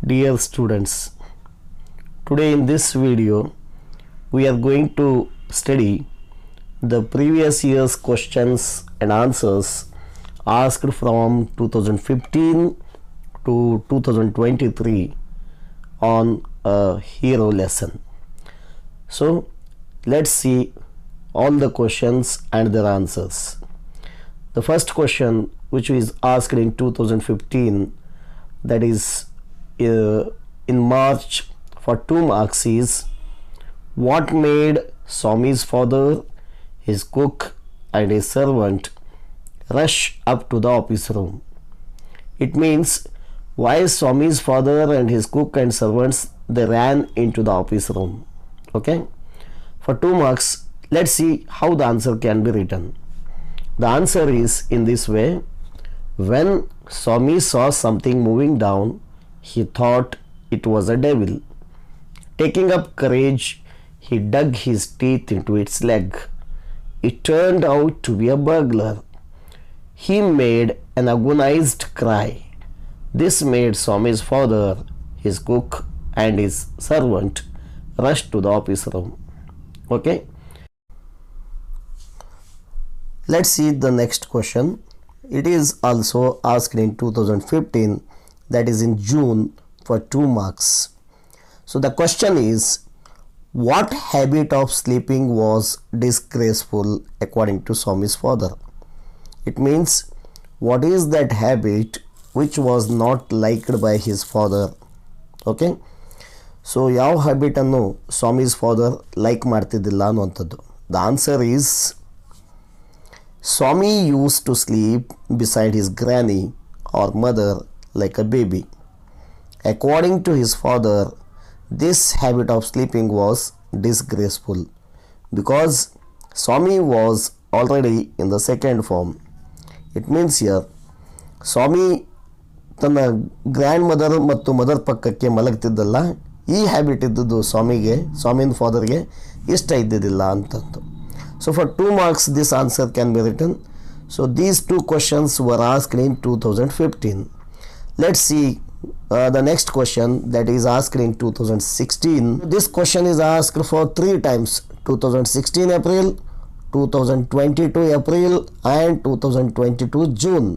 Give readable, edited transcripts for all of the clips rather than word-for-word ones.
Dear students, today in this video we are going to study the previous year's questions and answers asked from 2015 to 2023 on a hero lesson. So let's see all the questions and their answers. The first question, which is asked in 2015, that is in March for 2 marks, is what made Swami's father, his cook and his servant rush up to the office room? It means why Swami's father and his cook and servants, they ran into the office room. Okay, for 2 marks, let's see how the answer can be written. The answer is in this way: when Swami saw something moving down, he thought it was a devil. Taking up courage, he dug his teeth into its leg. It turned out to be a burglar. He made an agonized cry. This made Swami's father, his cook and his servant rush to the office room. Okay. Let's see the next question. It is also asked in 2015, that is in June, for 2 marks. So the question is, what habit of sleeping was disgraceful according to Swami's father? It means what is that habit which was not liked by his father? Okay, so ಯಾವ habit ಅನ್ನು Swami's father like ಮಾಡ್ತಿದ್ದಿಲ್ಲ ಅನ್ನುವಂಥದ್ದು. The answer is Swami used to sleep beside his granny or mother like a baby. According to his father, this habit of sleeping was disgraceful because Swami was already in the second form. It means here Swami ತನ್ನ grand mother ಮತ್ತು mother ಪಕ್ಕಕ್ಕೆ ಮಲಗ್ತಿದ್ದಲ್ಲ, ಈ habit ಇದ್ದದ್ದು ಸ್ವಾಮಿನ ಫಾದರ್ಗೆ ಇಷ್ಟ ಇದ್ದಿದ್ದಿಲ್ಲ ಅಂತಂದು. So for 2 marks this answer can be written. So these 2 questions were asked in 2015. Let's see the next question, that is asked in 2016. This question is asked for 3 times: 2016 April, 2022 April and 2022 June.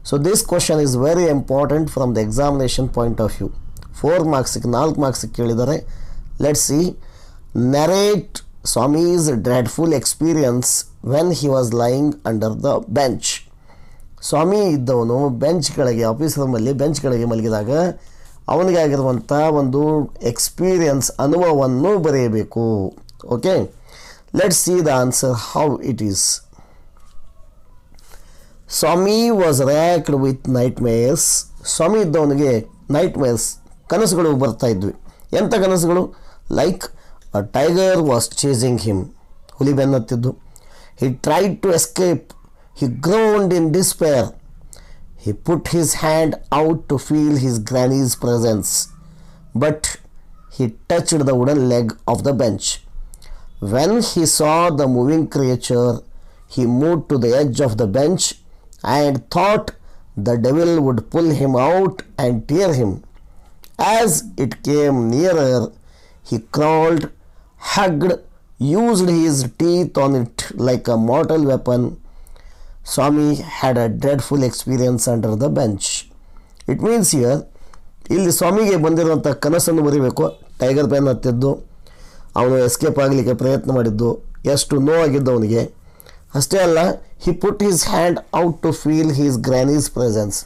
So this question is very important from the examination point of view. 4 marks 4 marks ಕೇಳಿದರೆ. Let's see. Narrate Swami's dreadful experience when he was lying under the bench. ಸ್ವಾಮಿ ಇದ್ದವನು bench ಕೆಳಗೆ, office ರೂಮಲ್ಲಿ bench ಕೆಳಗೆ ಮಲಗಿದಾಗ ಅವನಿಗೆ ಆಗಿರುವಂಥ ಒಂದು experience, ಅನುಭವವನ್ನು ಬರೆಯಬೇಕು. Okay, let's see the answer how it is. Swami was racked with ನೈಟ್ ಮೇರ್ಸ್. ಸ್ವಾಮಿ ಇದ್ದವನಿಗೆ ನೈಟ್ ಮೇರ್ಸ್, ಕನಸುಗಳು ಬರ್ತಾ ಇದ್ವಿ. ಎಂಥ ಕನಸುಗಳು? Like a tiger was chasing him. ಹುಲಿ ಬೆನ್ನತ್ತಿದ್ದು. He tried to escape. He groaned in despair. He put his hand out to feel his granny's presence, but he touched the wooden leg of the bench. When he saw the moving creature, he moved to the edge of the bench and thought the devil would pull him out and tear him. As it came nearer, he crawled, hugged, used his teeth on it like a mortal weapon. Swami had a dreadful experience under the bench. It means here, ಇಲ್ಲಿ ಸ್ವಾಮಿಗೆ ಬಂದಿರುವಂಥ ಕನಸನ್ನು ಬರೀಬೇಕು. Tiger ಬೆನ್ ಹತ್ತಿದ್ದು, ಅವನು escape ಆಗಲಿಕ್ಕೆ ಪ್ರಯತ್ನ ಮಾಡಿದ್ದು, ಎಷ್ಟು ನೋವಾಗಿದ್ದು ಅವನಿಗೆ. ಅಷ್ಟೇ ಅಲ್ಲ, he put his hand out to feel his granny's presence.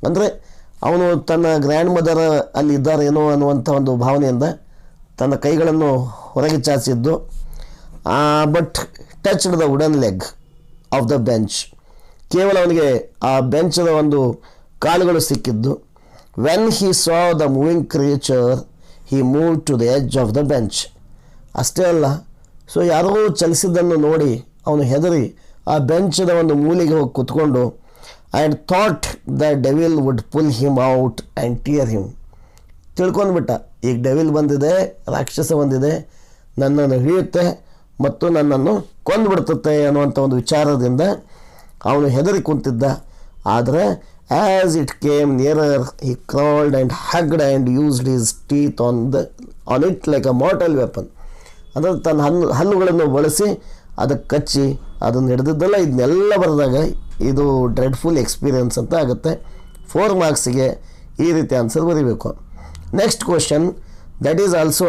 ಅಂದರೆ ಅವನು ತನ್ನ ಗ್ರ್ಯಾಂಡ್ ಮದರ್ ಅಲ್ಲಿ ಇದ್ದಾರೇನೋ ಅನ್ನುವಂಥ ಒಂದು ಭಾವನೆಯಿಂದ ತನ್ನ ಕೈಗಳನ್ನು ಹೊರಗೆ ಚಾಚಿದ್ದು. But touched the wooden leg of the bench. ಕೇವಲ ಅವನಿಗೆ ಆ ಬೆಂಚದ ಒಂದು ಕಾಲುಗಳು ಸಿಕ್ಕಿದ್ದು. When he saw the moving creature, he move to the edge of the bench. ಅಷ್ಟೇ ಅಲ್ಲ, ಸೊ ಯಾರೋ ಚಲಿಸಿದ್ದನ್ನು ನೋಡಿ ಅವನು ಹೆದರಿ ಆ ಬೆಂಚದ ಒಂದು ಮೂಲೆಗೆ ಹೋಗಿ ಕೂತ್ಕೊಂಡು and thought the devil would pull him out and tear him. ತಿಳ್ಕೊಂಡ್ಬಿಟ್ಟ, ಈಗ ಡೆವಿಲ್ ಬಂದಿದೆ, ರಾಕ್ಷಸ ಬಂದಿದೆ, ನನ್ನನ್ನು ಹಿಡಿಯುತ್ತೆ ಮತ್ತು ನನ್ನನ್ನು ಕೊಂದುಬಿಡ್ತತೆ ಅನ್ನುವಂಥ ಒಂದು ವಿಚಾರದಿಂದ ಅವನು ಹೆದರಿ ಕುಂತಿದ್ದ. ಆದರೆ As it came nearer, he crawled and hugged and used his teeth on it like a mortal weapon. ಅಂದರೆ ತನ್ನ ಹಲ್ಲುಗಳನ್ನು ಬಳಸಿ ಅದಕ್ಕೆ ಕಚ್ಚಿ ಅದನ್ನು ಹಿಡಿದಿದ್ದಲ್ಲ. ಇದನ್ನೆಲ್ಲ ಬರೆದಾಗ ಇದು ಡ್ರೆಡ್ಫುಲ್ ಎಕ್ಸ್ಪೀರಿಯನ್ಸ್ ಅಂತ ಆಗುತ್ತೆ. 4 ಮಾರ್ಕ್ಸಿಗೆ ಈ ರೀತಿ ಆನ್ಸರ್ ಬರೀಬೇಕು. Next question that is also,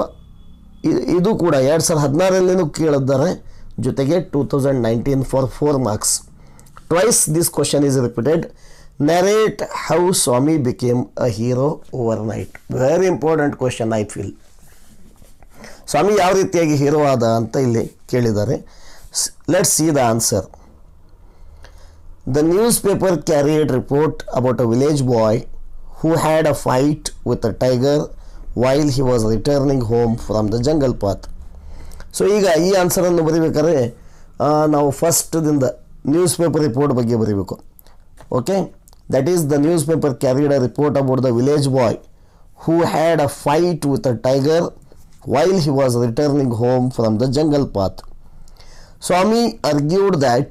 ಇದು ಕೂಡ 2016 ಕೇಳಿದ್ದಾರೆ, ಜೊತೆಗೆ 2019 for 4 marks. Twice this question is repeated. Narrate how Swami became a hero over night. Very important question I feel. Swami ಯಾವ ರೀತಿಯಾಗಿ ಹೀರೋ ಆದ ಅಂತ ಇಲ್ಲಿ ಕೇಳಿದ್ದಾರೆ. Let's see the answer. The newspaper carried report about a village boy who had a fight with a tiger while he was returning home from the jungle path. So ಈಗ ಈ ಆನ್ಸರನ್ನು ಬರೀಬೇಕಾದ್ರೆ ನಾವು ಫಸ್ಟ್ದಿಂದ news paper report ಬಗ್ಗೆ ಬರೀಬೇಕು. Okay, that is the news paper carried a report about the village boy who had a fight with a tiger while he was returning home from the jungle path. Swami argued that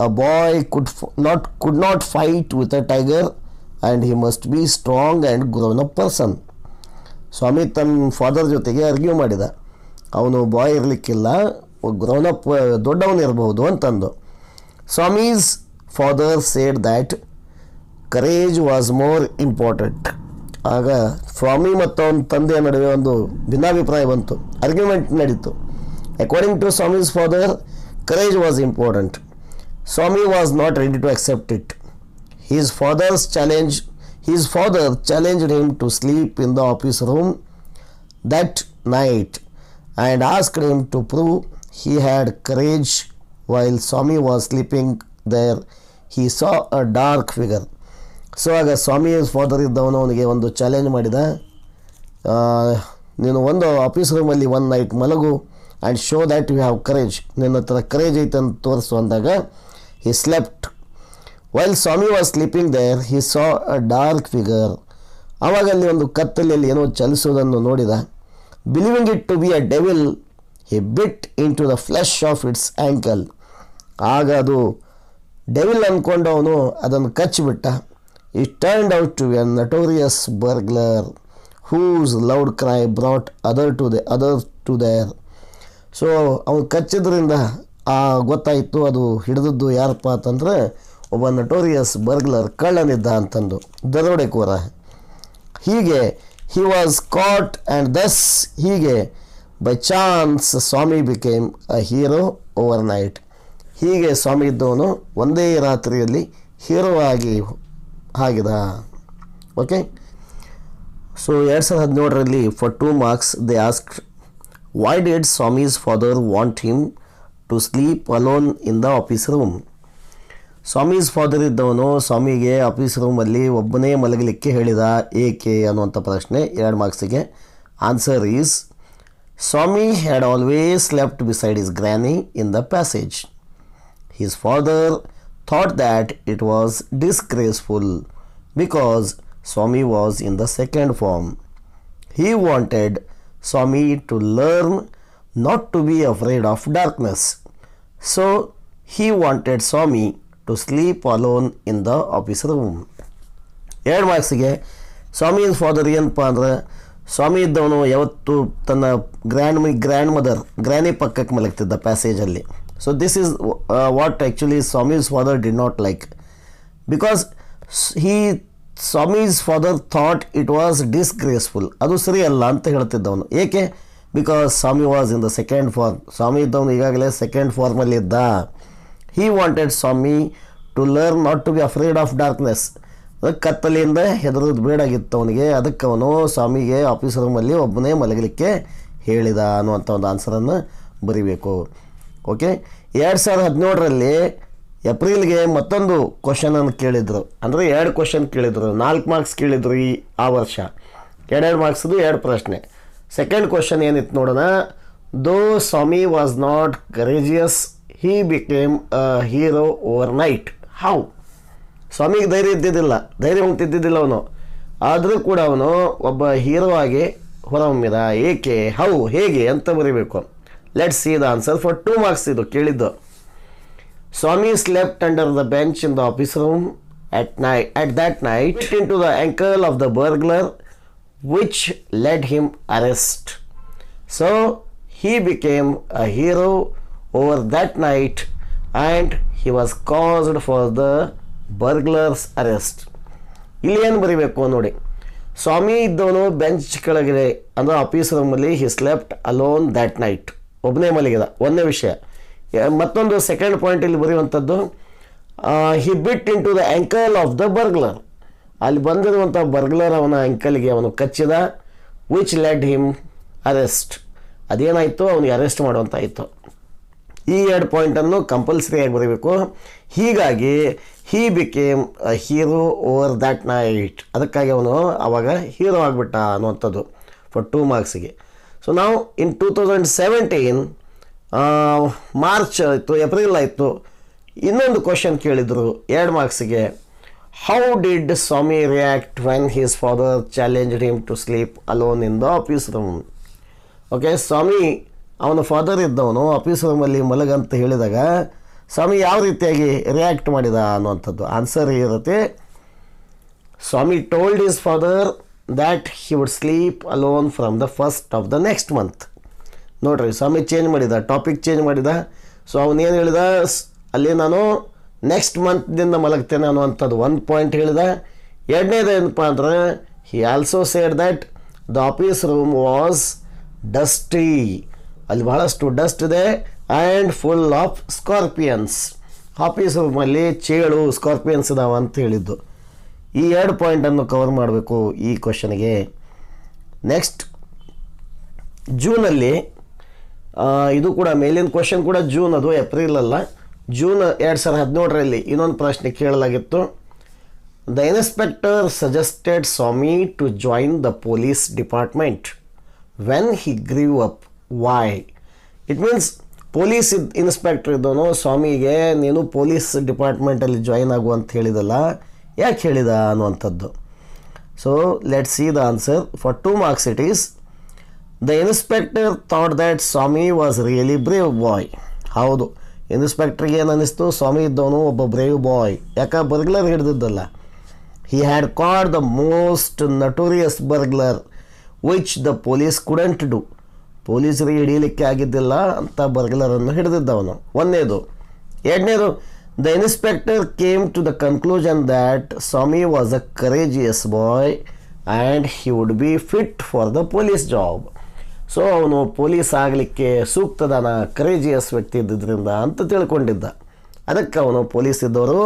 a boy could not fight with a tiger and he must be strong and grown up person. ಸ್ವಾಮಿ ತನ್ನ father ಜೊತೆಗೆ argue ಮಾಡಿದ, ಅವನು ಬಾಯ್ ಇರಲಿಕ್ಕಿಲ್ಲ, grown up ದೊಡ್ಡವನಿರಬಹುದು ಅಂತಂದು. Swami's father said that courage was more important. ಆಗ ಸ್ವಾಮಿ ಮತ್ತು ಅವನ ತಂದೆಯ ನಡುವೆ ಒಂದು ಭಿನ್ನಾಭಿಪ್ರಾಯ ಬಂತು, ಆರ್ಗ್ಯುಮೆಂಟ್ ನಡೀತು. According to Swami's father, courage was important. Swami was not ready to accept it. His father challenged him to sleep in the office room that night and asked him to prove he had courage. While Swami was sleeping there, he saw a dark figure. So ಆಗ ಸ್ವಾಮಿ father ಇದ್ದವನು ಅವನಿಗೆ ಒಂದು challenge ಮಾಡಿದ, ನೀನು ಒಂದು office ರೂಮಲ್ಲಿ 1 night ಮಲಗು and show that you have courage, ನಿನ್ನ ಹತ್ರ ಕರೇಜ್ ಐತೆ ಅಂತ ತೋರಿಸು ಅಂದಾಗ he slept. While Swami was sleeping there he saw a dark figure. ಆವಾಗ ಅಲ್ಲಿ ಒಂದು ಕತ್ತಲೆಯಲ್ಲಿ ಏನೋ ಚಲಿಸುವುದನ್ನು ನೋಡಿದ. Believing it to be a devil, he bit into the flesh of its ankle. ಆಗ ಅದು ಡೆವಿಲ್ ಅಂದ್ಕೊಂಡು ಅವನು ಅದನ್ನು ಕಚ್ಚಿಬಿಟ್ಟ. It turned out to be a notorious burglar whose loud cry brought others to there. So ಅವನು ಕಚ್ಚಿದ್ರಿಂದ ಗೊತ್ತಾಯಿತು ಅದು ಹಿಡಿದದ್ದು ಯಾರಪ್ಪ ಅಂತಂದರೆ ಒಬ್ಬ ನಟೋರಿಯಸ್ ಬರ್ಗ್ಲರ್, ಕಳ್ಳನಿದ್ದ ಅಂತಂದು, ದರೋಡೆಕೋರ. ಹೀಗೆ he was cot and thus, ಹೀಗೆ by chance Swami became a hero over ನೈಟ್. ಹೀಗೆ ಸ್ವಾಮಿ ಇದ್ದವನು ಒಂದೇ ರಾತ್ರಿಯಲ್ಲಿ ಹೀರೋ ಆಗಿ ಆಗಿದ. Okay, so 2017 for 2 marks they asked, why did Swami's father want him to sleep alone in the office room. Swami's father ಇದ್ದವನು ಸ್ವಾಮಿಗೆ ಆಫೀಸ್ ರೂಮಲ್ಲಿ ಒಬ್ಬನೇ ಮಲಗಲಿಕ್ಕೆ ಹೇಳಿದ, ಏಕೆ ಅನ್ನುವಂಥ ಪ್ರಶ್ನೆ 2 ಮಾರ್ಕ್ಸಿಗೆ. Answer is, Swami had always slept beside his granny in the passage. His father thought that it was disgraceful because Swami was in the second form. He wanted Swami to learn not to be afraid of darkness. So he wanted Swami to sleep alone in the office room. 2 ಮಾರ್ಕ್ಸಿಗೆ Swami father ಏನಪ್ಪ ಅಂದರೆ, ಸ್ವಾಮಿ ಇದ್ದವನು ಯಾವತ್ತು ತನ್ನ granny ಪಕ್ಕಕ್ಕೆ ಮಲಗ್ತಿದ್ದ ಪ್ಯಾಸೇಜಲ್ಲಿ. So this is what actually Swami's father did not like, because Swami's father thought it was disgraceful. ಅದು ಸರಿ ಅಲ್ಲ ಅಂತ ಹೇಳ್ತಿದ್ದವನು. ಏಕೆ? Because Swami was in the second form. Swami ಇದ್ದವನು ಈಗಾಗಲೇ ಸೆಕೆಂಡ್ ಫಾರ್ಮಲ್ಲಿ ಇದ್ದ. He wanted Swami to learn not to be afraid of darkness. ಕತ್ತಲೆಯಿಂದ ಹೆದರೋದು ಬೇಡಾಗಿತ್ತು ಅವನಿಗೆ. ಅದಕ್ಕೆ ಅವನು ಸ್ವಾಮಿಗೆ ಆಫೀಸ್ ರೂಮಲ್ಲಿ ಒಬ್ಬನೇ ಮಲಗಲಿಕ್ಕೆ ಹೇಳಿದ ಅನ್ನುವಂಥ ಒಂದು ಆನ್ಸರನ್ನು ಬರಿಬೇಕು. ಓಕೆ, 2017 ಏಪ್ರಿಲ್ಗೆ ಮತ್ತೊಂದು ಕ್ವಶನನ್ನು ಕೇಳಿದರು. ಅಂದರೆ 2 ಕ್ವಶನ್ ಕೇಳಿದರು, 4 ಮಾರ್ಕ್ಸ್ ಕೇಳಿದರು ಆ ವರ್ಷ. 2 ಮಾರ್ಕ್ಸ್ದು 2 ಪ್ರಶ್ನೆ. ಸೆಕೆಂಡ್ ಕ್ವಶನ್ ಏನಿತ್ತು ನೋಡೋಣ. Though Swami was not courageous, he became a hero over night. How? ಸ್ವಾಮಿಗೆ ಧೈರ್ಯ ಹೊಂದಿದ್ದಿದ್ದಿಲ್ಲ ಅವನು, ಆದರೂ ಕೂಡ ಅವನು ಒಬ್ಬ ಹೀರೋ ಆಗಿ ಹೊರಹೊಮ್ಮಿದ. ಏಕೆ? ಹೌ? ಹೇಗೆ ಅಂತ ಬರೀಬೇಕು. Let's see the answer for 2 marks ಇದು ಕೇಳಿದ್ದು. Swami slept under the bench in the office room at that night into the ankle of the burglar, which led him arrest. So he became a hero over that night, and he was caused for the burglar's arrest. ಇಲ್ಲಿ ಏನು ಬರೀಬೇಕು ನೋಡಿ, ಸ್ವಾಮಿ ಇದ್ದವನು bench ಕೆಳಗೆ ಅಂದರೆ office ರೂಮಲ್ಲಿ he slept alone that night, ಒಬ್ಬನೇ ಮಲಗಿದ. ಒಂದೇ ವಿಷಯ. ಮತ್ತೊಂದು ಸೆಕೆಂಡ್ ಪಾಯಿಂಟ್ ಇಲ್ಲಿ ಬರೆಯುವಂಥದ್ದು, he bit into the ankle of the burglar, ಅಲ್ಲಿ ಬಂದಿರುವಂಥ ಬರ್ಗ್ಲರ್ ಅವನ ಆ್ಯಂಕಲ್ಗೆ ಅವನು ಕಚ್ಚಿದ, ವಿಚ್ ಲೆಡ್ ಹಿಮ್ ಅರೆಸ್ಟ್, ಅದೇನಾಯಿತು ಅವನಿಗೆ ಅರೆಸ್ಟ್ ಮಾಡುವಂತಾಯಿತು. ಈ ಎರಡು ಪಾಯಿಂಟನ್ನು ಕಂಪಲ್ಸರಿಯಾಗಿ ಬರೀಬೇಕು. ಹೀಗಾಗಿ he became a hero over that night, ಅದಕ್ಕಾಗಿ ಅವನು ಆವಾಗ ಹೀರೋ ಆಗಿಬಿಟ್ಟ ಅನ್ನುವಂಥದ್ದು ಫಾರ್ 2 ಮಾರ್ಕ್ಸಿಗೆ. ಸೊ ನಾವು ಇನ್ 2017 ಮಾರ್ಚ್ ಆಯಿತು, ಏಪ್ರಿಲ್ ಆಯಿತು, ಇನ್ನೊಂದು ಕ್ವಶನ್ ಕೇಳಿದರು 2 ಮಾರ್ಕ್ಸಿಗೆ. How did Swami react when his father challenged him to sleep alone in the office room? Okay, Swami ಅವನ ಫಾದರ್ ಇದ್ದವನು ಆಫೀಸ್ ರೂಮಲ್ಲಿ ಮಲಗಂತ ಹೇಳಿದಾಗ ಸ್ವಾಮಿ ಯಾವ ರೀತಿಯಾಗಿ ರಿಯಾಕ್ಟ್ ಮಾಡಿದ ಅನ್ನುವಂಥದ್ದು ಆನ್ಸರ್ ಇರುತ್ತೆ. Swami told his father that he would sleep alone from the first of the next month. ನೋಡ್ರಿ, ಸ್ವಾಮಿ ಚೇಂಜ್ ಮಾಡಿದ, ಟಾಪಿಕ್ ಚೇಂಜ್ ಮಾಡಿದ. ಸೊ ಅವನೇನು ಹೇಳಿದ, ಅಲ್ಲಿ ನಾನು ನೆಕ್ಸ್ಟ್ ಮಂತ್ದಿಂದ ಮಲಗ್ತೇನೆ ಅನ್ನುವಂಥದ್ದು ಒಂದು ಪಾಯಿಂಟ್ ಹೇಳಿದ. ಎರಡನೇದು ಏನಪ್ಪ ಅಂದ್ರೆ, he also said that the office room was dusty, ಅಲ್ಲಿ ಬಹಳಷ್ಟು ಡಸ್ಟ್ ಇದೆ, and full of scorpions, office ರೂಮಲ್ಲಿ ಚೇಳು ಸ್ಕಾರ್ಪಿಯನ್ಸ್ ಇದಾವೆ ಅಂತ ಹೇಳಿದ್ದು. ಈ 2 ಪಾಯಿಂಟನ್ನು ಕವರ್ ಮಾಡಬೇಕು ಈ ಕ್ವಶನ್ಗೆ. ನೆಕ್ಸ್ಟ್ ಜೂನಲ್ಲಿ, ಇದು ಕೂಡ ಮೇಲಿನ ಕ್ವಶನ್ ಕೂಡ ಜೂನ್, ಅದು ಏಪ್ರಿಲ್ ಅಲ್ಲ, ಜೂನ್ 2017ರಲ್ಲಿ ಇನ್ನೊಂದು ಪ್ರಶ್ನೆ ಕೇಳಲಾಗಿತ್ತು. The inspector suggested Swami to join the police department when he grew up, why? It means police inspector ಇದ್ದವನು ಸ್ವಾಮಿಗೆ ನೀನು ಪೊಲೀಸ್ ಡಿಪಾರ್ಟ್ಮೆಂಟಲ್ಲಿ ಜಾಯಿನ್ ಆಗು ಅಂತ ಹೇಳಿದಲ್ಲ, ಯಾಕೆ ಹೇಳಿದ ಅನ್ನುವಂಥದ್ದು. So let's see the answer. For 2 marks it is, the inspector thought that Swami was really brave boy. ಹೌದು, ಇನ್ಸ್ಪೆಕ್ಟ್ರಿಗೆ ಏನು ಅನ್ನಿಸ್ತು, ಸ್ವಾಮಿ ಇದ್ದವನು ಒಬ್ಬ ಬ್ರೇವ್ ಬಾಯ್, ಯಾಕೆ ಬರ್ಗ್ಲರ್ ಹಿಡಿದಿದ್ದಲ್ಲ. He had caught the most notorious burglar which the police couldn't do, ಪೊಲೀಸರಿಗೆ ಹಿಡಿಯಲಿಕ್ಕೆ ಆಗಿದ್ದಿಲ್ಲ ಅಂತ ಬರ್ಗ್ಲರನ್ನು ಹಿಡಿದಿದ್ದವನು, ಒಂದನೇದು. ಎರಡನೇದು, the inspector came to the conclusion that Swami was a courageous boy and he would be fit for the police job. So ಅವನು police ಆಗಲಿಕ್ಕೆ ಸೂಕ್ತದಾನ, ಕರೇಜಿಯಸ್ ವ್ಯಕ್ತಿ ಇದ್ದಿದ್ದರಿಂದ ಅಂತ ತಿಳ್ಕೊಂಡಿದ್ದ. ಅದಕ್ಕೆ ಅವನು ಪೊಲೀಸ್ ಇದ್ದವರು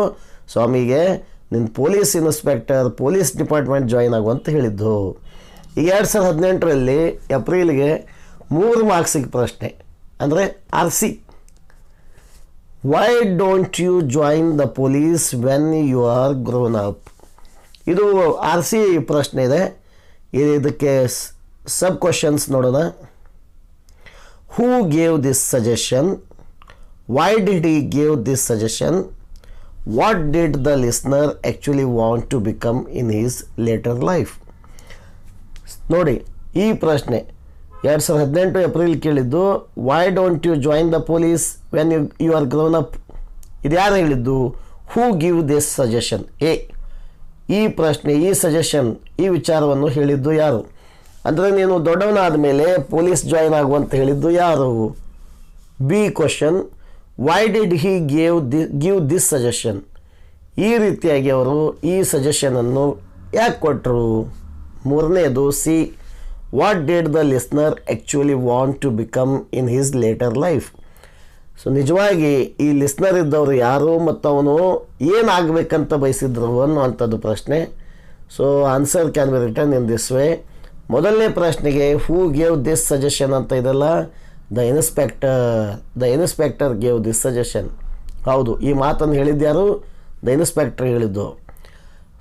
ಸ್ವಾಮಿಗೆ ನಿನ್ನ police inspector police department join ಆಗು ಅಂತ ಹೇಳಿದ್ದು. ಈಗ 2018ರಲ್ಲಿ ಏಪ್ರಿಲ್ಗೆ 3 ಮಾರ್ಕ್ಸಿಗೆ ಪ್ರಶ್ನೆ, ಅಂದರೆ RC. Why don't you join the police when you are grown up? ಇದು RC ಪ್ರಶ್ನೆ ಇದೆ. ಇದಕ್ಕೆ ಸಬ್ ಕ್ವಶನ್ಸ್ ನೋಡೋಣ. Who gave this suggestion? Why did he gave this suggestion? What did the listener actually want to become in his later life? ನೋಡಿ, ಈ ಪ್ರಶ್ನೆ 2018 April ಕೇಳಿದ್ದು. Why don't you join the police when you are grown up, ಇದು ಯಾರು ಹೇಳಿದ್ದು? Who give this suggestion? ಈ ಪ್ರಶ್ನೆ, ಈ ಸಜೆಷನ್, ಈ ವಿಚಾರವನ್ನು ಹೇಳಿದ್ದು ಯಾರು? ಅಂದರೆ ನೀನು ದೊಡ್ಡವನಾದ ಮೇಲೆ ಪೊಲೀಸ್ ಜಾಯಿನ್ ಆಗುವಂತ ಹೇಳಿದ್ದು ಯಾರು? B question, why did he give this suggestion? ಈ ರೀತಿಯಾಗಿ ಅವರು ಈ ಸಜೆಷನನ್ನು ಯಾಕೆ ಕೊಟ್ಟರು? ಮೂರನೇದು C, what did the listener actually want to become in his later life? So ನಿಜವಾಗಿ ಈ ಲಿಸ್ನರ್ ಇದ್ದವರು ಯಾರು ಮತ್ತು ಅವನು ಏನಾಗಬೇಕಂತ ಬಯಸಿದ್ರು ಅನ್ನುವಂಥದ್ದು ಪ್ರಶ್ನೆ. So answer can be written in this way. ಮೊದಲನೇ ಪ್ರಶ್ನೆಗೆ ಹೂ ಗೇವ್ ದಿಸ್ ಸಜೆಷನ್ ಅಂತ ಇದೆಲ್ಲ, the inspector gave this suggestion. ಹೌದು, ಈ ಮಾತನ್ನು ಹೇಳಿದ್ಯಾರು? ದ ಇನ್ಸ್ಪೆಕ್ಟರ್ ಹೇಳಿದ್ದು.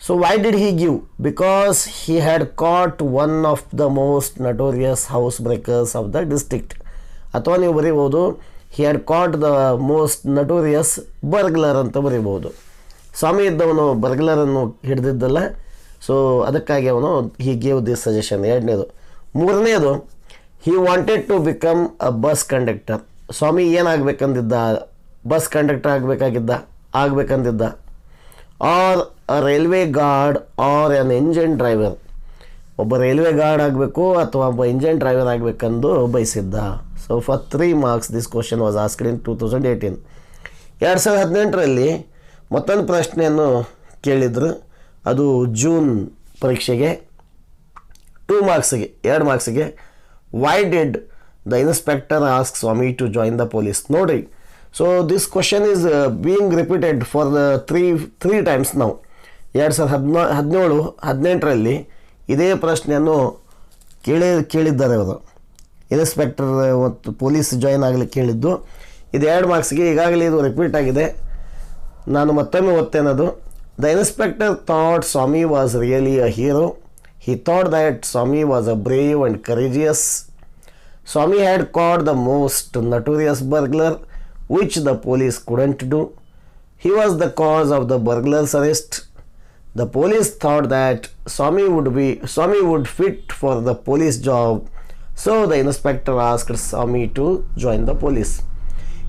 So why did he give? Because he had caught one of the most notorious house breakers of the district. ಅಥವಾ ನೀವು ಬರೀಬೋದು he had caught the most notorious burglar ಅಂತ ಬರೀಬೋದು. ಸ್ವಾಮಿ ಇದ್ದವನು ಬರ್ಗ್ಲರನ್ನು ಹಿಡಿದಿದ್ದಲ್ಲ, ಸೊ ಅದಕ್ಕಾಗಿ ಅವನು ಹಿ ಗೇವ್ ದಿಸ್ ಸಜೆಷನ್. ಎರಡನೇದು. ಮೂರನೇದು, he wanted to become a bus conductor. Swami ಏನಾಗಬೇಕಂದಿದ್ದ? ಬಸ್ ಕಂಡಕ್ಟರ್ ಆಗಬೇಕಂದಿದ್ದ. Or a railway guard or an engine driver. ಒಬ್ಬ ರೈಲ್ವೆ ಗಾರ್ಡ್ ಆಗಬೇಕು ಅಥವಾ ಒಬ್ಬ ಇಂಜಿನ್ ಡ್ರೈವರ್ ಆಗಬೇಕೆಂದು ಬಯಸಿದ್ದ. So for 3 marks this question was asked in 2018. 2018ರಲ್ಲಿ ಮತ್ತೊಂದು ಪ್ರಶ್ನೆಯನ್ನು ಕೇಳಿದರು. ಅದು ಜೂನ್ ಪರೀಕ್ಷೆಗೆ 2 marksಗೆ 2 marksಗೆ. Why did the inspector ask Swami to join the police. ನೋಡಿ, so this question is being repeated for the three times ನಾವು. 2017-18ರಲ್ಲಿ ಇದೇ ಪ್ರಶ್ನೆಯನ್ನು ಕೇಳಿದ್ದಾರೆ ಅವರು. ಇನ್ಸ್ಪೆಕ್ಟರ್ ಮತ್ತು ಪೊಲೀಸ್ ಜಾಯಿನ್ ಆಗಲಿಕ್ಕೆ ಕೇಳಿದ್ದು. ಇದು 2 marksಗೆ. ಈಗಾಗಲೇ ಇದು ರಿಪೀಟ್ ಆಗಿದೆ. ನಾನು ಮತ್ತೊಮ್ಮೆ ಓದ್ತೇನದು. The inspector thought Swami was really a hero. He thought that Swami was a brave and courageous. Swami had caught the most notorious burglar, which the police couldn't do. He was the cause of the burglar's arrest. The police thought that Swami would fit for the police job, so the inspector asked Swami to join the police.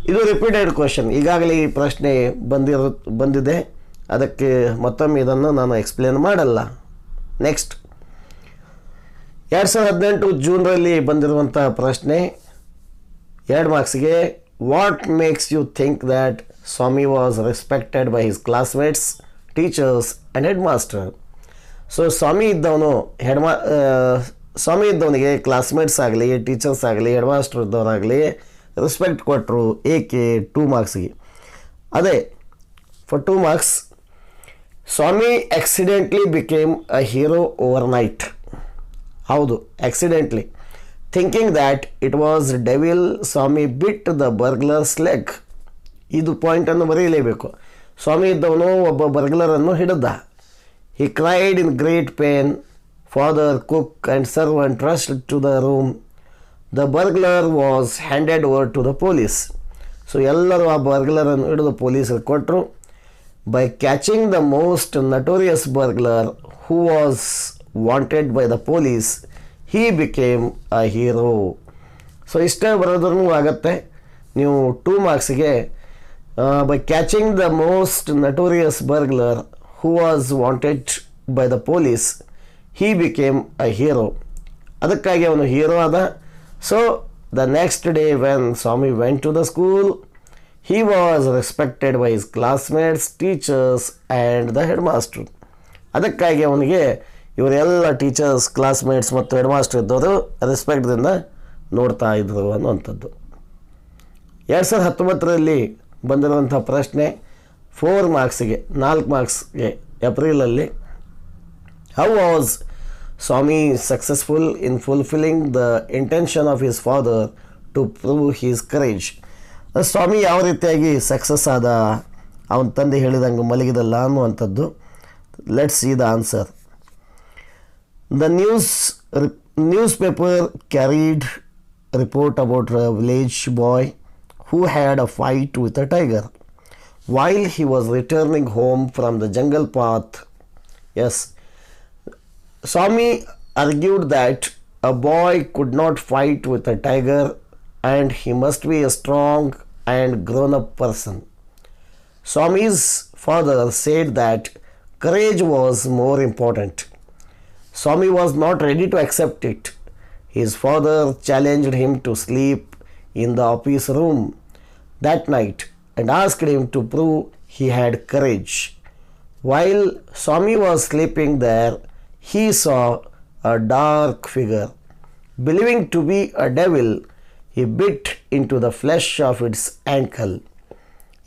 ಇದು repeated question. ಈಗಾಗಲೇ ಈ ಪ್ರಶ್ನೆ ಬಂದಿದೆ. ಅದಕ್ಕೆ ಮತ್ತೊಮ್ಮೆ ಇದನ್ನು ನಾನು explain ಮಾಡಲ್ಲ. ನೆಕ್ಸ್ಟ್ 2018 ಜೂನ್ರಲ್ಲಿ ಬಂದಿರುವಂಥ ಪ್ರಶ್ನೆ 2 marksಗೆ. What makes you think that Swami was respected by his classmates, teachers and headmaster. So Swami ಇದ್ದವನಿಗೆ ಕ್ಲಾಸ್ಮೇಟ್ಸ್ ಆಗಲಿ, ಟೀಚರ್ಸ್ ಆಗಲಿ, ಹೆಡ್ ಮಾಸ್ಟರ್ ಇದ್ದವರಾಗಲಿ ರೆಸ್ಪೆಕ್ಟ್ ಕೊಟ್ಟರು. ಏಕೆ? 2 marksಗೆ. ಅದೇ for 2 marks. Swami accidentally became a hero over night. ಹೌದು, accidentally. Thinking that it was devil, Swami bit the burglar's leg. ಇದು ಪಾಯಿಂಟನ್ನು ಬರೀಲೇಬೇಕು. ಸ್ವಾಮಿ ಇದ್ದವನು ಒಬ್ಬ ಬರ್ಗ್ಲರನ್ನು ಹಿಡಿದ. He cried in great pain. Father, cook and servant rushed to the room. The burglar was handed over to the police. So ಎಲ್ಲರೂ ಆ ಬರ್ಗ್ಲರನ್ನು ಹಿಡಿದು ಪೊಲೀಸರಿಗೆ ಕೊಟ್ಟರು. By catching the most notorious burglar who was wanted by the police, he became a hero. So ಇಷ್ಟೇ ಬರೋದ್ರೂ ಆಗುತ್ತೆ. ನೀವು 2 marksಗೆ by catching the most notorious burglar who was wanted by the police, he became a hero. ಅದಕ್ಕಾಗಿ ಅವನು hero ಆದ. So the next day when Swami went to the school, he was respected by his classmates, teachers and the headmaster. ಅದಕ್ಕಾಗಿ ಅವನಿಗೆ ಇವರೆಲ್ಲ teachers, classmates ಮತ್ತು headmaster ಇದ್ದವರು ರೆಸ್ಪೆಕ್ಟ್ದಿಂದ ನೋಡ್ತಾ ಇದ್ರು ಅನ್ನುವಂಥದ್ದು. 2019ರಲ್ಲಿ ಬಂದಿರುವಂಥ ಪ್ರಶ್ನೆ 4 marksಗೆ 4 marksಗೆ ಏಪ್ರಿಲಲ್ಲಿ. How was Swami successful in fulfilling the intention of his father to prove his courage. Swami ಯಾವ ರೀತಿಯಾಗಿ ಸಕ್ಸಸ್ ಆದ, ಅವನ ತಂದೆ ಹೇಳಿದಂಗೆ ಮಲಗಿದಲ್ಲ ಅನ್ನುವಂಥದ್ದು. Let's see the answer. The newspaper carried a report about a village boy who had a fight with a tiger while he was returning home from the jungle path. Yes, Swami argued that a boy could not fight with a tiger and he must be a strong and grown-up person. Swami's father said that courage was more important. Swami was not ready to accept it. His father challenged him to sleep in the office room that night and asked him to prove he had courage. While Swami was sleeping there, he saw a dark figure. Believing to be a devil, he bit into the flesh of its ankle.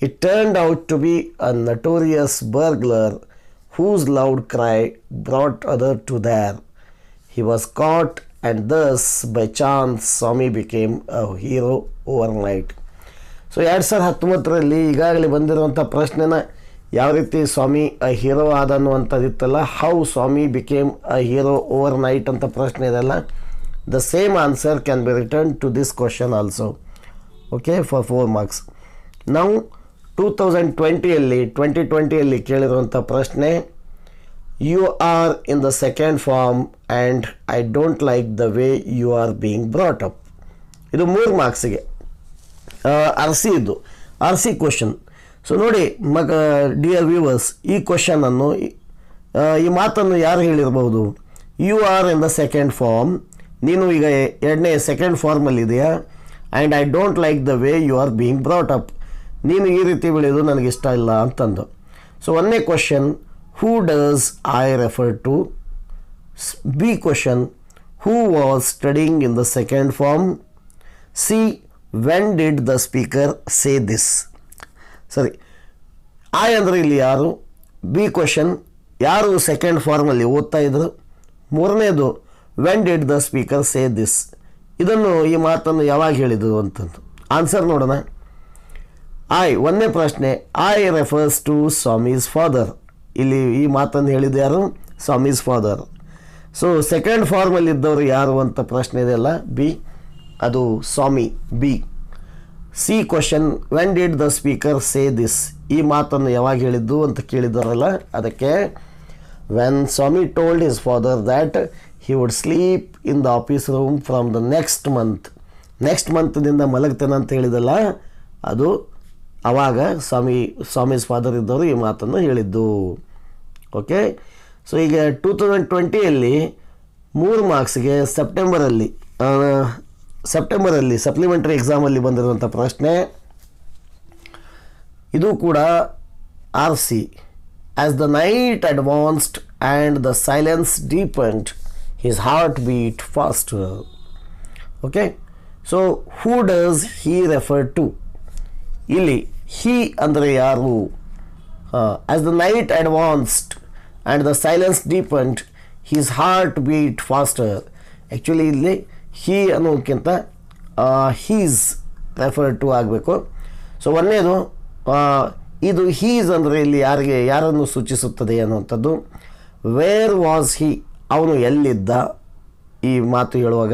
It turned out to be a notorious burglar whose loud cry brought others to there. He was caught and thus by chance Swami became a hero overnight. So 2019ರಲ್ಲಿ ಈಗಾಗಲೇ ಬಂದಿರುವಂಥ ಪ್ರಶ್ನೆನ ಯಾವ ರೀತಿ Swami a hero ಆದ ಅನ್ನುವಂಥದ್ದಿತ್ತಲ್ಲ, how Swami became a hero over night ಅಂತ ಪ್ರಶ್ನೆ ಇದೆಲ್ಲ. The same answer can be written to this question also. Okay, for 4 marks. ನಾವು 2020ಯಲ್ಲಿ ಕೇಳಿರುವಂಥ ಪ್ರಶ್ನೆ, you are in the second form and I don't like the way you are being brought up. ಇದು 3 marksಗೆ R C question. So ನೋಡಿ dear viewers, ಈ ಕ್ವಶನನ್ನು ಈ ಮಾತನ್ನು ಯಾರು ಹೇಳಿರ್ಬೋದು? You are in the second form, ನೀನು ಈಗ ಎರಡನೇ ಸೆಕೆಂಡ್ ಫಾರ್ಮಲ್ಲಿದೆಯಾ. And I don't like the way you are being brought up, ನೀನು ಈ ರೀತಿ ಬೆಳೆಯೋದು ನನಗಿಷ್ಟ ಇಲ್ಲ ಅಂತಂದು. ಸೊ ಒಂದನೇ question, who does I refer to? B question, who was studying in the second form? C, when did the speaker say this? ಸರಿ, I ಅಂದರೆ ಇಲ್ಲಿ ಯಾರು? ಬಿ ಕ್ವಶನ್, ಯಾರು ಸೆಕೆಂಡ್ ಫಾರ್ಮಲ್ಲಿ ಓದ್ತಾ ಇದ್ರು? ಮೂರನೇದು, when did the speaker say this? ಇದನ್ನು, ಈ ಮಾತನ್ನು ಯಾವಾಗ ಹೇಳಿದರು ಅಂತಂದು. ಆನ್ಸರ್ ನೋಡೋಣ. ಒಂದನೇ ಪ್ರಶ್ನೆ, I refers to Swami's father. ಇಲ್ಲಿ ಈ ಮಾತನ್ನು ಹೇಳಿದ್ದು ಯಾರು? ಸ್ವಾಮೀಸ್ ಫಾದರ್. ಸೊ ಸೆಕೆಂಡ್ ಫಾರ್ಮಲ್ಲಿದ್ದವರು ಯಾರು ಅಂತ ಪ್ರಶ್ನೆ ಇದೆಯಲ್ಲ, ಬಿ, ಅದು Swami, B. C question, when did the speaker say this? ಈ ಮಾತನ್ನು ಯಾವಾಗ ಹೇಳಿದ್ದು ಅಂತ ಕೇಳಿದಾರಲ್ಲ, ಅದಕ್ಕೆ when Swami told his father that he would sleep in the office room from the next month. Next ಮಂತ್ದಿಂದ ಮಲಗ್ತೇನೆ ಅಂತ ಹೇಳಿದಲ್ಲ, ಅದು ಆವಾಗ ಸ್ವಾಮೀಸ್ ಫಾದರ್ ಇದ್ದವರು ಈ ಮಾತನ್ನು ಹೇಳಿದ್ದು. ಓಕೆ, ಸೊ ಈಗ 2020ಯಲ್ಲಿ 3 ಮಾರ್ಕ್ಸ್ಗೆ ಸೆಪ್ಟೆಂಬರಲ್ಲಿ ಸಪ್ಲಿಮೆಂಟರಿ ಎಕ್ಸಾಮಲ್ಲಿ ಬಂದಿರುವಂಥ ಪ್ರಶ್ನೆ ಇದು ಕೂಡ R C. As the night advanced and the silence deepened, his heart beat faster. Okay, so who does he refer to? ಇಲ್ಲಿ he ಅಂದರೆ ಯಾರು? as the night advanced and the silence deepened, his heart beat faster. Actually ಇಲ್ಲಿ he ಅನ್ನೋಕ್ಕಿಂತ his referred to ಆಗಬೇಕು. So ಒಂದೇದು, ಇದು his ಅಂದರೆ ಇಲ್ಲಿ ಯಾರನ್ನು ಸೂಚಿಸುತ್ತದೆ ಅನ್ನುವಂಥದ್ದು. Where was he? ಅವನು ಎಲ್ಲಿದ್ದ ಈ ಮಾತು ಹೇಳುವಾಗ.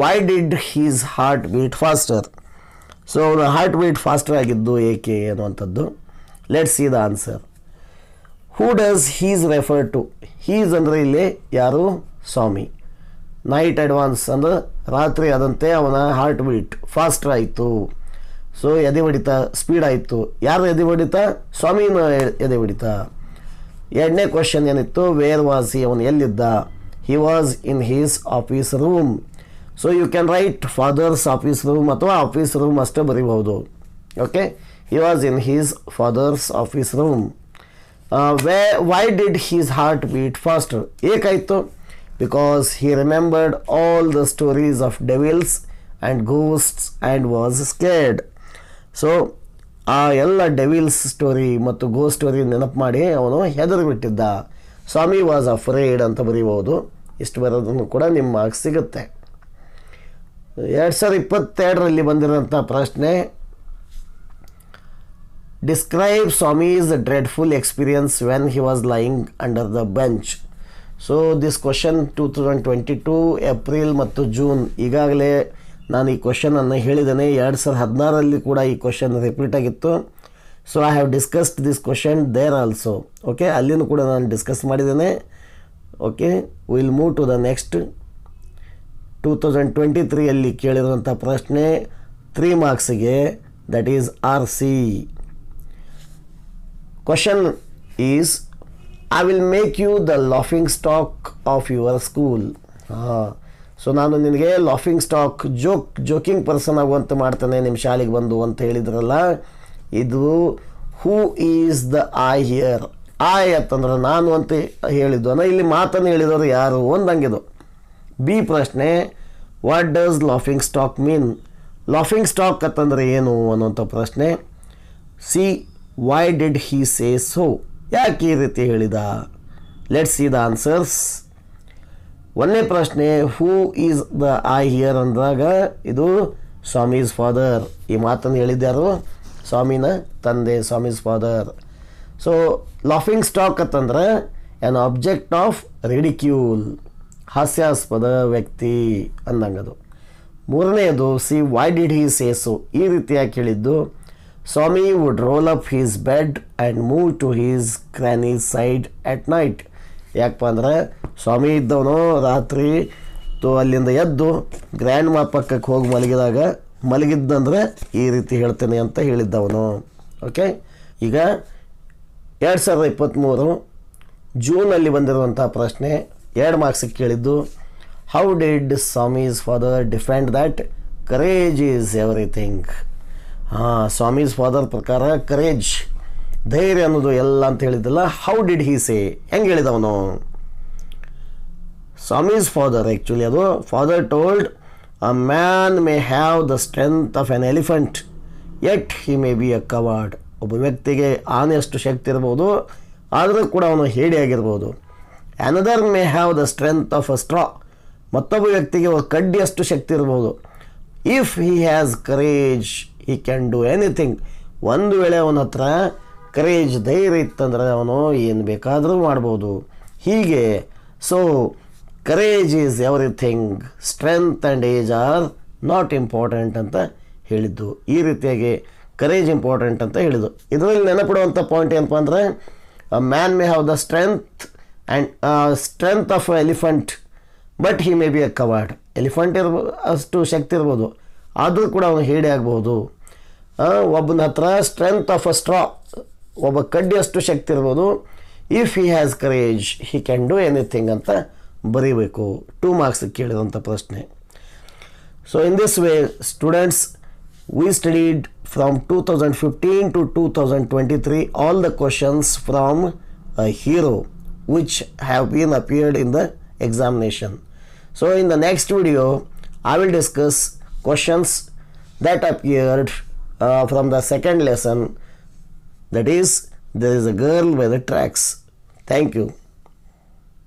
Why did his heart beat faster? So ಅವನು ಹಾರ್ಟ್ ಬೀಟ್ ಫಾಸ್ಟರ್ ಆಗಿದ್ದು ಏಕೆ ಅನ್ನುವಂಥದ್ದು. Let's see the answer. Who does his refer to? His ಅಂದರೆ ಇಲ್ಲಿ ಯಾರು? ಸ್ವಾಮಿ. ನೈಟ್ ಅಡ್ವಾನ್ಸ್ ಅಂದರೆ ರಾತ್ರಿ ಆದಂತೆ ಅವನ ಹಾರ್ಟ್ ಬೀಟ್ ಫಾಸ್ಟರ್ ಆಯಿತು. ಸೊ ಎದೆ ಹೊಡಿತ ಸ್ಪೀಡ್ ಆಯಿತು. ಯಾರು ಎದೆ ಹೊಡಿತ? ಸ್ವಾಮಿನ ಎದೆ ಹೊಡಿತ. ಎರಡನೇ ಕ್ವಶನ್ ಏನಿತ್ತು? Where was he? ಅವನು ಎಲ್ಲಿದ್ದ? He was in his office room. So you can write father's office room ಅಥವಾ ಆಫೀಸ್ ರೂಮ್ ಅಷ್ಟೇ ಬರೀಬಹುದು. Okay, he was in his father's office room. Why did his heart beat faster? ಏಕಾಯಿತು? Because he remembered all the stories of devils and ghosts and was scared. So ಆ ಎಲ್ಲ devils story ಮತ್ತು ghost story ನೆನಪು ಮಾಡಿ ಅವನು ಹೆದರು ಬಿಟ್ಟಿದ್ದ. ಸ್ವಾಮಿ was afraid ಅಂತ ಬರೀಬಹುದು. ಇಷ್ಟು ಬರೋದನ್ನು ಕೂಡ ನಿಮ್ಮ ಮಾರ್ಕ್ಸ್ ಸಿಗುತ್ತೆ. 2022ರಲ್ಲಿ ಬಂದಿರೋಂಥ ಪ್ರಶ್ನೆ, describe Swami's dreadful experience when he was lying under the bench. So this question 2022 April ಮತ್ತು ಜೂನ್, ಈಗಾಗಲೇ ನಾನು ಈ ಕ್ವಶನನ್ನು ಹೇಳಿದ್ದೇನೆ. 2016ರಲ್ಲಿ ಕೂಡ ಈ ಕ್ವಶನ್ ರಿಪೀಟ್ ಆಗಿತ್ತು. So I have discussed this question there also. Okay, ಅಲ್ಲಿನೂ ಕೂಡ ನಾನು ಡಿಸ್ಕಸ್ ಮಾಡಿದ್ದೇನೆ. Okay, will move to the next. 2023ಯಲ್ಲಿ ಕೇಳಿರುವಂಥ ಪ್ರಶ್ನೆ 3 ಮಾರ್ಕ್ಸಿಗೆ, that is R C. Question is, I will make you the laughing stock of your school. So ನಾನು ನಿನಗೆ ಲಾಫಿಂಗ್ ಸ್ಟಾಕ್, ಜೋಕಿಂಗ್ ಪರ್ಸನ್ ಆಗುವಂತೆ ಮಾಡ್ತಾನೆ ನಿಮ್ಮ ಶಾಲೆಗೆ ಬಂದು ಅಂತ ಹೇಳಿದ್ರಲ್ಲ, ಇದು who is the I here? I ಅಂತಂದ್ರೆ ನಾನು ಅಂತ ಹೇಳಿದ್ದು. ಇಲ್ಲಿ ಮಾತನ್ನು ಹೇಳಿದವರು ಯಾರು ಒಂದಂಗಿದು. ಬಿ ಪ್ರಶ್ನೆ, what does laughing stock mean? Laughing stock ಅಂತಂದರೆ ಏನು ಅನ್ನುವಂಥ ಪ್ರಶ್ನೆ. C, why did he say so? ಯಾಕೆ ಈ ರೀತಿ ಹೇಳಿದ? Let's see the answers. ಒಂದನೇ ಪ್ರಶ್ನೆ, who is the I here ಅಂದಾಗ ಇದು ಸ್ವಾಮೀಸ್ ಫಾದರ್. ಈ ಮಾತನ್ನು ಹೇಳಿದ್ಯಾರು? ಸ್ವಾಮಿನ ತಂದೆ, Swami's father. So laughing stock ಅಂತಂದ್ರೆ ಆ್ಯನ್ ಆಬ್ಜೆಕ್ಟ್ ಆಫ್ ರಿಡಿಕ್ಯೂಲ್, ಹಾಸ್ಯಾಸ್ಪದ ವ್ಯಕ್ತಿ ಅಂದಂಗದು. ಮೂರನೆಯದು, C, why did he say so? ಈ ರೀತಿಯಾಗಿ ಕೇಳಿದ್ದು, Swami would roll up his bed and move to his granny's side at night. ಯಾಕಪ್ಪ ಅಂದರೆ ಸ್ವಾಮಿ ಇದ್ದವನು ರಾತ್ರಿ ಅಲ್ಲಿಂದ ಎದ್ದು ಗ್ರ್ಯಾಂಡ್ ಮಾ ಪಕ್ಕಕ್ಕೆ ಹೋಗಿ ಮಲಗಿದ್ದಂದ್ರೆ ಈ ರೀತಿ ಹೇಳ್ತೇನೆ ಅಂತ ಹೇಳಿದ್ದವನು. ಓಕೆ, ಈಗ 2023 ಜೂನಲ್ಲಿ ಬಂದಿರುವಂಥ ಪ್ರಶ್ನೆ 2 ಮಾರ್ಕ್ಸಿಗೆ ಕೇಳಿದ್ದು. How did Swami's father defend that courage is everything. Swami's father ಪ್ರಕಾರ ಕರೇಜ್, ಧೈರ್ಯ ಅನ್ನೋದು ಎಲ್ಲ ಅಂತ ಹೇಳಿದ್ದಲ್ಲ. ಹೌ ಡಿಡ್ ಹಿ ಸೇ, ಹೆಂಗೆ ಹೇಳಿದವನು? ಸ್ವಾಮೀಸ್ ಫಾದರ್ ಆ್ಯಕ್ಚುಲಿ ಅದು father told a man may have the strength of an elephant yet he may be a coward. ಒಬ್ಬ ವ್ಯಕ್ತಿಗೆ ಆನೆಯಷ್ಟು ಶಕ್ತಿ ಇರ್ಬೋದು, ಆದರೂ ಕೂಡ ಅವನು ಹೇಡಿಯಾಗಿರ್ಬೋದು. Another may have the strength of a straw. ಮತ್ತೊಬ್ಬ ವ್ಯಕ್ತಿಗೆ ಕಡ್ಡಿಯಷ್ಟು ಶಕ್ತಿ ಇರ್ಬೋದು. If he has courage he can do anything. ಒಂದು ವೇಳೆ ಅವನ ಹತ್ರ ಕರೇಜ್, ಧೈರ್ಯ ಇತ್ತಂದರೆ ಅವನು ಏನು ಬೇಕಾದರೂ ಮಾಡ್ಬೋದು. ಹೀಗೆ so courage is everything, strength and age are not important ಅಂತ ಹೇಳಿದ್ದು. ಈ ರೀತಿಯಾಗಿ ಕರೇಜ್ ಇಂಪಾರ್ಟೆಂಟ್ ಅಂತ ಹೇಳಿದ್ದು. ಇದರಲ್ಲಿ ನೆನಪಿಡುವಂಥ ಪಾಯಿಂಟ್ ಏನಪ್ಪ ಅಂದರೆ, man may have the strength of elephant but he may be a covered. Elephant ಅಷ್ಟು ಶಕ್ತಿ ಇರ್ಬೋದು, ಆದರೂ ಕೂಡ ಅವನು ಹೇಡಿ ಆಗ್ಬೋದು. ಒಬ್ಬನ ಹತ್ರ ಸ್ಟ್ರೆಂತ್ ಆಫ್ ಅ ಸ್ಟ್ರಾ, ಒಬ್ಬ ಕಡ್ಡಿಯಷ್ಟು ಶಕ್ತಿ ಇರ್ಬೋದು. If he has courage he can do anything ಅಂತ ಬರೀಬೇಕು. 2 ಮಾರ್ಕ್ಸಿಗೆ ಕೇಳಿದಂಥ ಪ್ರಶ್ನೆ. So in this way students, we studied from 2015 to 2023 all the questions from a hero which have been appeared in the examination. So in the next video I will discuss questions that appeared from the second lesson, that is, there is a girl by the tracks. Thank you.